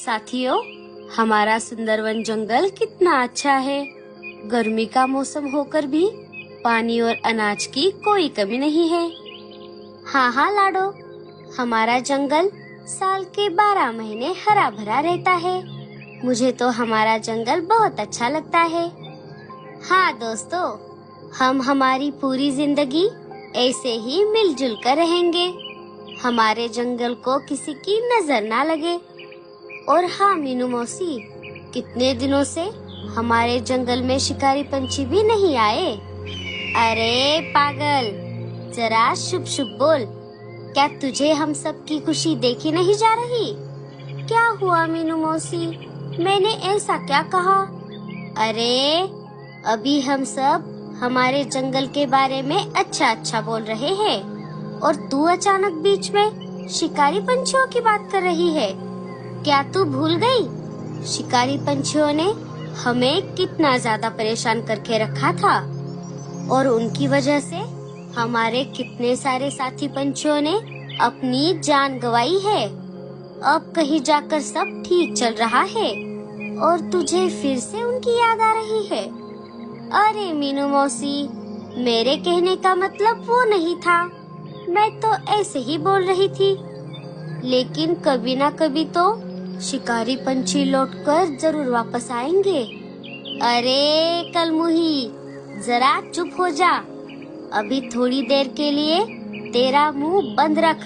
साथियों, हमारा सुंदरवन जंगल कितना अच्छा है। गर्मी का मौसम होकर भी पानी और अनाज की कोई कमी नहीं है। हाँ हाँ लाडो, हमारा जंगल साल के 12 महीने हरा भरा रहता है। मुझे तो हमारा जंगल बहुत अच्छा लगता है। हाँ दोस्तों, हम हमारी पूरी जिंदगी ऐसे ही मिलजुल कर रहेंगे। हमारे जंगल को किसी की नजर ना लगे। और हाँ मीनू मौसी, कितने दिनों से हमारे जंगल में शिकारी पंछी भी नहीं आए। अरे पागल, जरा शुभ शुभ बोल। क्या तुझे हम सब की खुशी देखी नहीं जा रही? क्या हुआ मीनू मौसी, मैंने ऐसा क्या कहा? अरे अभी हम सब हमारे जंगल के बारे में अच्छा अच्छा बोल रहे हैं और तू अचानक बीच में शिकारी पंछियों की बात कर रही है। क्या तू भूल गई? शिकारी पंछियों ने हमें कितना ज्यादा परेशान करके रखा था और उनकी वजह से हमारे कितने सारे साथी पंछियों ने अपनी जान गंवाई है। अब कहीं जाकर सब ठीक चल रहा है और तुझे फिर से उनकी याद आ रही है। अरे मीनू मौसी, मेरे कहने का मतलब वो नहीं था। मैं तो ऐसे ही बोल रही थी। लेकिन कभी ना कभी तो शिकारी पंछी लौटकर जरूर वापस आएंगे। अरे कलमुही, जरा चुप हो जा। अभी थोड़ी देर के लिए तेरा मुंह बंद रख।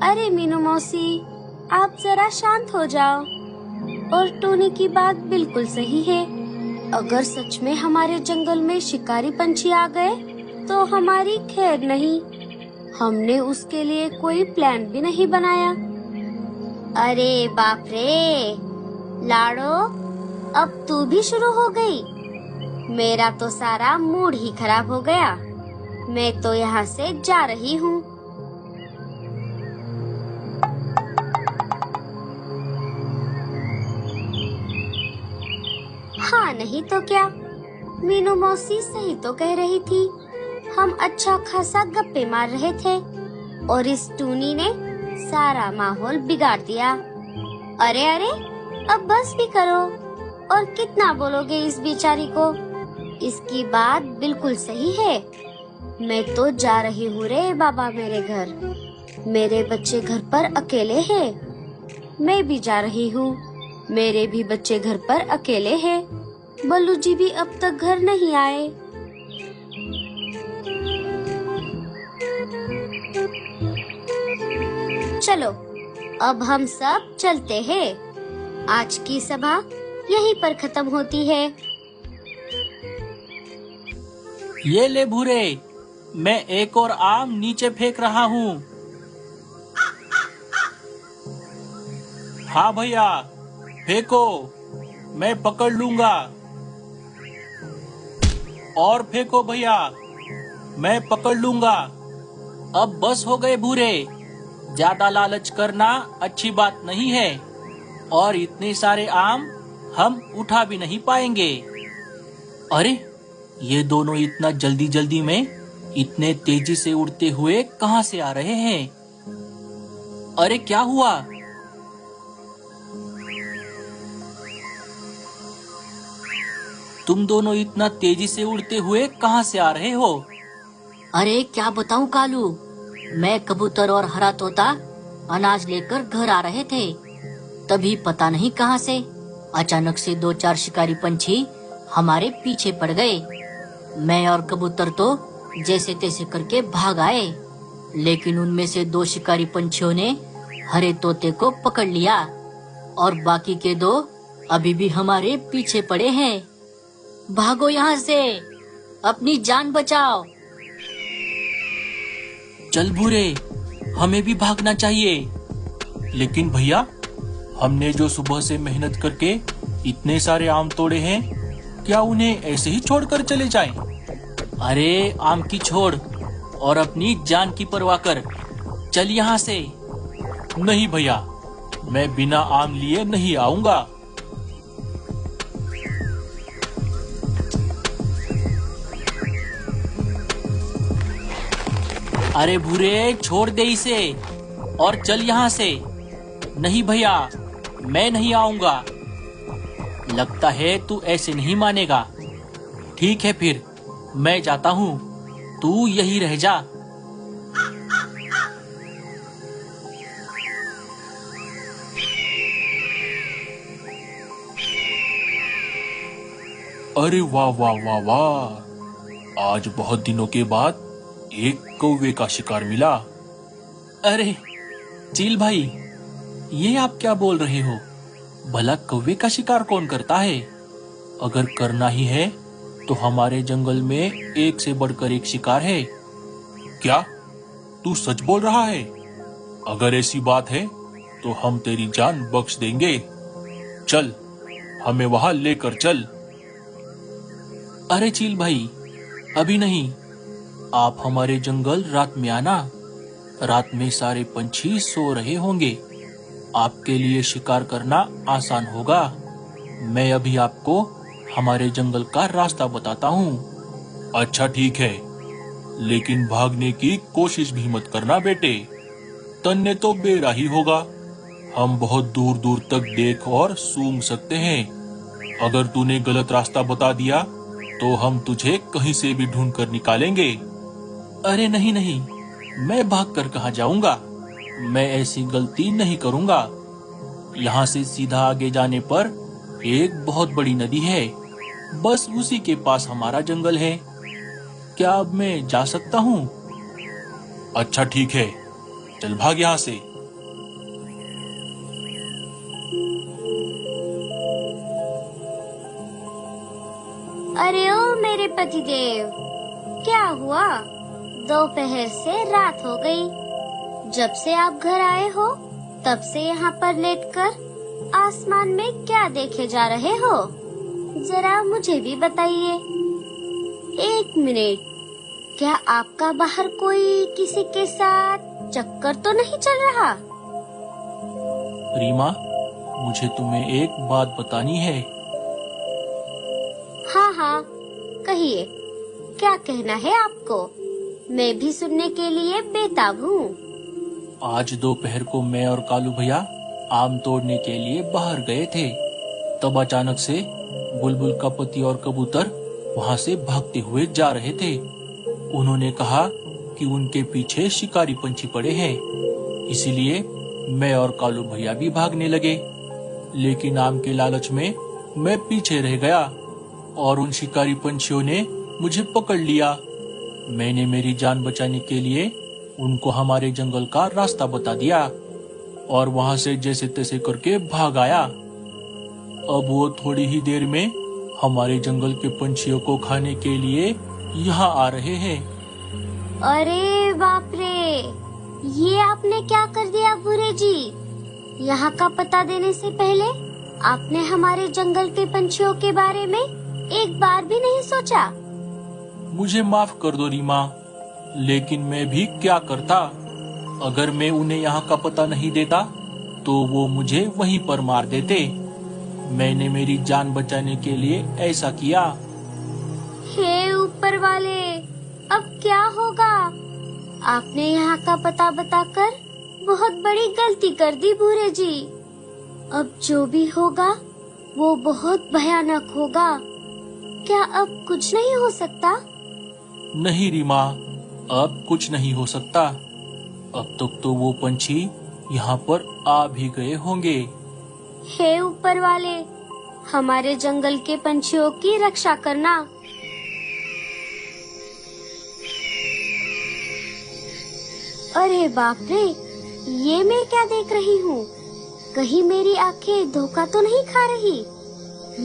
अरे मीनू मौसी, आप जरा शांत हो जाओ। और टोनी की बात बिल्कुल सही है। अगर सच में हमारे जंगल में शिकारी पंछी आ गए तो हमारी खैर नहीं। हमने उसके लिए कोई प्लान भी नहीं बनाया। अरे बाप रे लाडो, अब तू भी शुरू हो गई। मेरा तो सारा मूड ही खराब हो गया। मैं तो यहाँ से जा रही हूँ। हाँ नहीं तो क्या, मीनू मौसी सही तो कह रही थी। हम अच्छा खासा गप्पे मार रहे थे और इस टूनी ने सारा माहौल बिगाड़ दिया। अरे अरे, अब बस भी करो। और कितना बोलोगे इस बेचारी को? इसकी बात बिल्कुल सही है। मैं तो जा रही हूँ रे बाबा मेरे घर। मेरे बच्चे घर पर अकेले हैं। मैं भी जा रही हूँ। मेरे भी बच्चे घर पर अकेले हैं। बल्लू जी भी अब तक घर नहीं आए। चलो अब हम सब चलते हैं। आज की सभा यहीं पर खत्म होती है। ये ले भूरे, मैं एक और आम नीचे फेंक रहा हूँ। हाँ भैया, फेंको, मैं पकड़ लूंगा। और फेंको भैया, मैं पकड़ लूंगा। अब बस हो गए भूरे, ज्यादा लालच करना अच्छी बात नहीं है और इतने सारे आम हम उठा भी नहीं पाएंगे। अरे ये दोनों इतना जल्दी जल्दी में इतने तेजी से उड़ते हुए कहां से आ रहे हैं? अरे क्या हुआ? तुम दोनों इतना तेजी से उड़ते हुए कहां से आ रहे हो? अरे क्या बताऊं कालू, मैं कबूतर और हरा तोता अनाज लेकर घर आ रहे थे। तभी पता नहीं कहां से अचानक से 2-4 शिकारी पंछी हमारे पीछे पड़ गए। मैं और कबूतर तो जैसे तैसे करके भाग आए, लेकिन उनमें से 2 शिकारी पंछियों ने हरे तोते को पकड़ लिया और बाकी के 2 अभी भी हमारे पीछे पड़े हैं। भागो यहाँ से, अपनी जान बचाओ। चल भूरे, हमें भी भागना चाहिए। लेकिन भैया, हमने जो सुबह से मेहनत करके इतने सारे आम तोड़े हैं, क्या उन्हें ऐसे ही छोड़कर चले जाएं? अरे आम की छोड़ और अपनी जान की परवाह कर। चल यहाँ से। नहीं भैया, मैं बिना आम लिए नहीं आऊंगा। अरे भूरे, छोड़ दे इसे और चल यहाँ से। नहीं भैया, मैं नहीं आऊंगा। लगता है तू ऐसे नहीं मानेगा। ठीक है फिर, मैं जाता हूँ, तू यही रह जा। अरे वाह वाह वाह वाह, आज बहुत दिनों के बाद एक कौवे का शिकार मिला। अरे चील भाई, ये आप क्या बोल रहे हो? भला कौवे का शिकार कौन करता है? अगर करना ही है तो हमारे जंगल में एक से बढ़कर एक शिकार है। क्या तू सच बोल रहा है? अगर ऐसी बात है तो हम तेरी जान बख्श देंगे। चल, हमें वहां लेकर चल। अरे चील भाई, अभी नहीं। आप हमारे जंगल रात में आना। रात में सारे पंछी सो रहे होंगे। आपके लिए शिकार करना आसान होगा। मैं अभी आपको हमारे जंगल का रास्ता बताता हूँ। अच्छा ठीक है, लेकिन भागने की कोशिश भी मत करना बेटे। तन्ने तो बेरा ही होगा। हम बहुत दूर दूर तक देख और सूंघ सकते हैं। अगर तूने गलत रास्ता बता दिया तो हम तुझे कहीं से भी ढूंढ कर निकालेंगे। अरे नहीं नहीं, मैं भागकर कहाँ जाऊंगा? मैं ऐसी गलती नहीं करूंगा। यहाँ से सीधा आगे जाने पर एक बहुत बड़ी नदी है। बस उसी के पास हमारा जंगल है। क्या अब मैं जा सकता हूँ? अच्छा ठीक है, चल भाग यहाँ से। अरे ओ मेरे पतिदेव, क्या हुआ? दोपहर से रात हो गई। जब से आप घर आए हो तब से यहाँ पर लेटकर आसमान में क्या देखे जा रहे हो? जरा मुझे भी बताइए। एक मिनट, क्या आपका बाहर कोई किसी के साथ चक्कर तो नहीं चल रहा? रीमा, मुझे तुम्हें एक बात बतानी है। हाँ हाँ, कहिए, क्या कहना है आपको? मैं भी सुनने के लिए बेताब हूँ। आज दोपहर को मैं और कालू भैया आम तोड़ने के लिए बाहर गए थे। तब अचानक से बुलबुल का पति और कबूतर वहाँ से भागते हुए जा रहे थे। उन्होंने कहा कि उनके पीछे शिकारी पंछी पड़े हैं। इसीलिए मैं और कालू भैया भी भागने लगे। लेकिन आम के लालच में मैं पीछे रह गया और उन शिकारी पंछियों ने मुझे पकड़ लिया। मैंने मेरी जान बचाने के लिए उनको हमारे जंगल का रास्ता बता दिया और वहां से जैसे तैसे करके भाग आया। अब वो थोड़ी ही देर में हमारे जंगल के पंछियों को खाने के लिए यहाँ आ रहे हैं। अरे बाप रे, ये आपने क्या कर दिया भूरे जी? यहाँ का पता देने से पहले आपने हमारे जंगल के पंछियों के बारे में एक बार भी नहीं सोचा? मुझे माफ कर दो रीमा, लेकिन मैं भी क्या करता। अगर मैं उन्हें यहाँ का पता नहीं देता तो वो मुझे वहीं पर मार देते। मैंने मेरी जान बचाने के लिए ऐसा किया। हे ऊपर वाले, अब क्या होगा? आपने यहाँ का पता बताकर बहुत बड़ी गलती कर दी भूरे जी। अब जो भी होगा वो बहुत भयानक होगा। क्या अब कुछ नहीं हो सकता? नहीं रीमा, अब कुछ नहीं हो सकता। अब तक तो वो पंछी यहाँ पर आ भी गए होंगे। हे ऊपर वाले, हमारे जंगल के पंछियों की रक्षा करना। अरे बाप रे, ये मैं क्या देख रही हूँ? कहीं मेरी आंखें धोखा तो नहीं खा रही?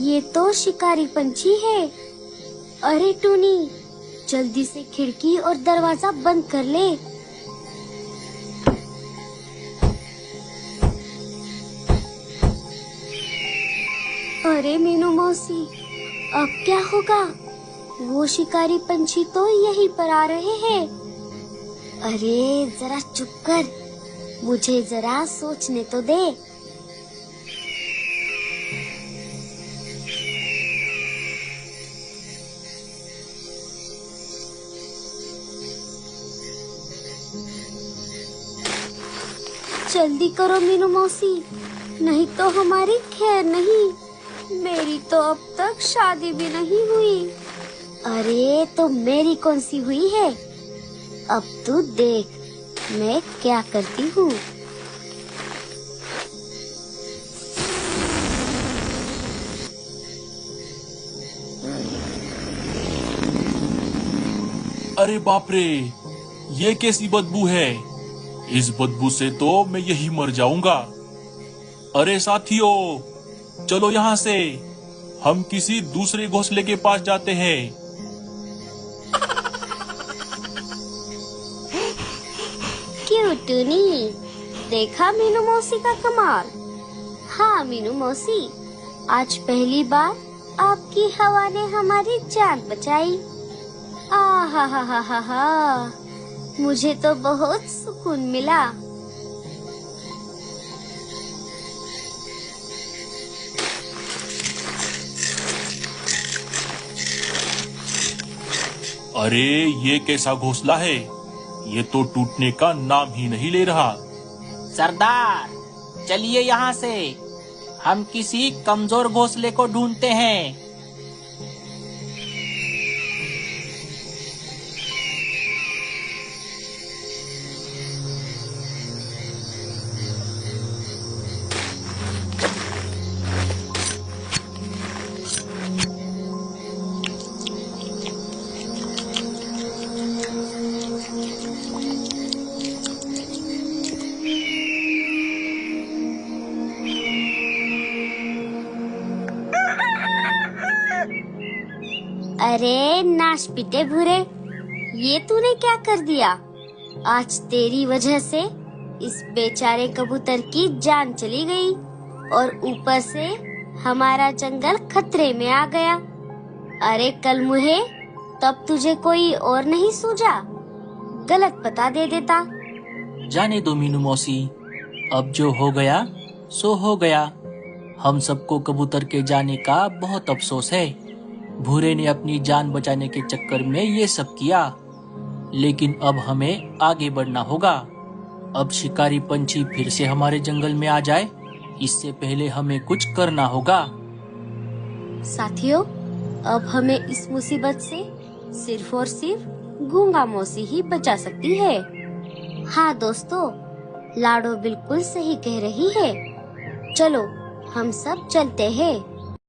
ये तो शिकारी पंछी है। अरे टूनी, जल्दी से खिड़की और दरवाजा बंद कर ले। अरे मीनू मौसी, अब क्या होगा? वो शिकारी पंछी तो यहीं पर आ रहे हैं। अरे जरा चुप कर, मुझे जरा सोचने तो दे। जल्दी करो मीनू मौसी, नहीं तो हमारी खैर नहीं। मेरी तो अब तक शादी भी नहीं हुई। अरे तो मेरी कौन सी हुई है? अब तू देख मैं क्या करती हूँ। अरे बाप रे, ये कैसी बदबू है? इस बदबू से तो मैं यही मर जाऊंगा। अरे साथियों, चलो यहाँ से, हम किसी दूसरे घोंसले के पास जाते हैं। क्यों टूनी, देखा मीनू मौसी का कमाल? हाँ मीनू मौसी, आज पहली बार आपकी हवा ने हमारी जान बचाई। हा हा हा हा हा, मुझे तो बहुत सुकून मिला। अरे ये कैसा घोंसला है? ये तो टूटने का नाम ही नहीं ले रहा। सरदार, चलिए यहाँ से, हम किसी कमजोर घोंसले को ढूंढते हैं। अरे नाश पिटे भूरे, ये तूने क्या कर दिया? आज तेरी वजह से इस बेचारे कबूतर की जान चली गई और ऊपर से हमारा जंगल खतरे में आ गया। अरे कल मुहे, तब तुझे कोई और नहीं सूझा? गलत पता दे देता। जाने दो मीनू मौसी, अब जो हो गया सो हो गया। हम सबको कबूतर के जाने का बहुत अफसोस है। भूरे ने अपनी जान बचाने के चक्कर में ये सब किया, लेकिन अब हमें आगे बढ़ना होगा। अब शिकारी पंछी फिर से हमारे जंगल में आ जाए, इससे पहले हमें कुछ करना होगा। साथियों, अब हमें इस मुसीबत से सिर्फ और सिर्फ गूंगा मौसी ही बचा सकती है। हाँ दोस्तों, लाडो बिल्कुल सही कह रही है। चलो हम सब चलते हैं।